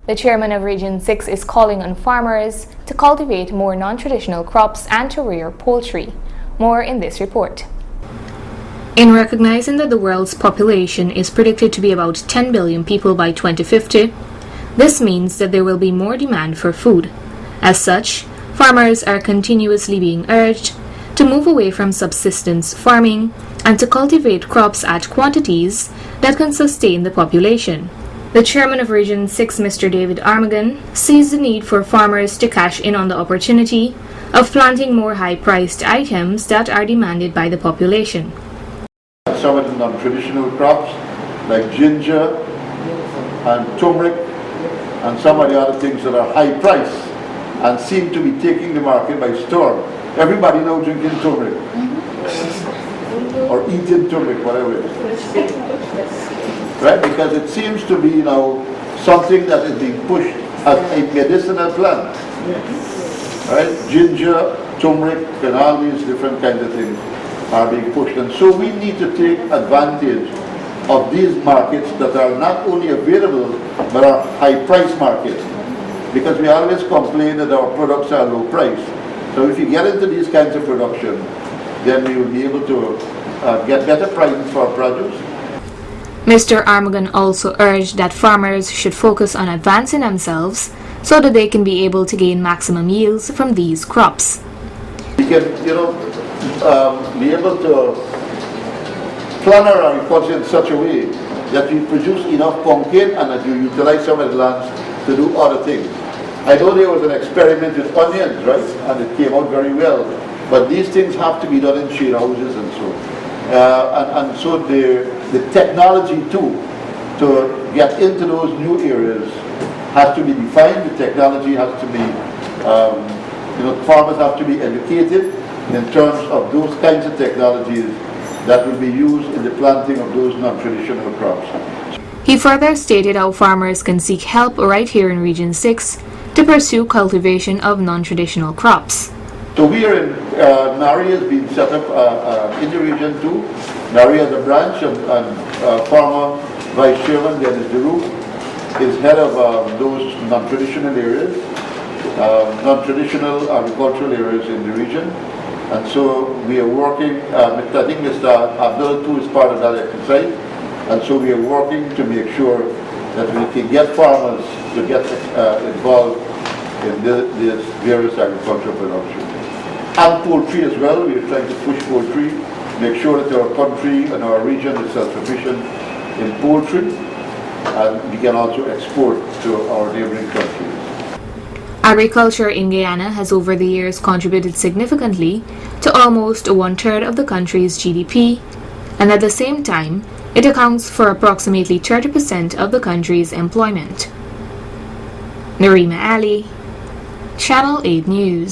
The chairman of Region 6 is calling on farmers to cultivate more non-traditional crops and to rear poultry. More in this report. In recognizing that the world's population is predicted to be about 10 billion people by 2050, this means that there will be more demand for food. As such, farmers are continuously being urged to move away from subsistence farming and to cultivate crops at quantities that can sustain the population. The chairman of Region 6, Mr. David Armagon, sees the need for farmers to cash in on the opportunity of planting more high-priced items that are demanded by the population. Some of the non-traditional crops like ginger and turmeric and some of the other things that are high price and seem to be taking the market by storm. Everybody now drinking turmeric or eating turmeric, whatever it is. Right? Because it seems to be now something that is being pushed as a medicinal plant. Right? Ginger, turmeric, and all these different kinds of things are being pushed. And so we need to take advantage of these markets that are not only available but are high price markets. Because we always complain that our products are low price. So if you get into these kinds of production, then we will be able to get better prices for our produce. Mr. Armagon also urged that farmers should focus on advancing themselves so that they can be able to gain maximum yields from these crops. We can, be able to plan our agriculture in such a way that we produce enough pumpkin and that you utilize some of the lands to do other things. I know there was an experiment with onions, right? And it came out very well. But these things have to be done in shade houses and so. And so the technology too to get into those new areas has to be defined. The technology has to be, farmers have to be educated in terms of those kinds of technologies that will be used in the planting of those non-traditional crops. He further stated how farmers can seek help right here in Region 6 to pursue cultivation of non-traditional crops. So we are in, NARI has been set up in the region too. NARI has a branch and former Vice Chairman Dennis DeRue is head of those non-traditional areas, non-traditional agricultural areas in the region. And so we are working, I think Mr. Abdul too is part of that exercise. And so we are working to make sure that we can get farmers to get involved in this various agricultural production. And poultry as well. We are trying to push poultry, make sure that our country and our region is self-sufficient in poultry, and we can also export to our neighboring countries. Agriculture in Guyana has over the years contributed significantly to almost 1/3 of the country's GDP, and at the same time, it accounts for approximately 30% of the country's employment. Narima Ali, Channel 8 News.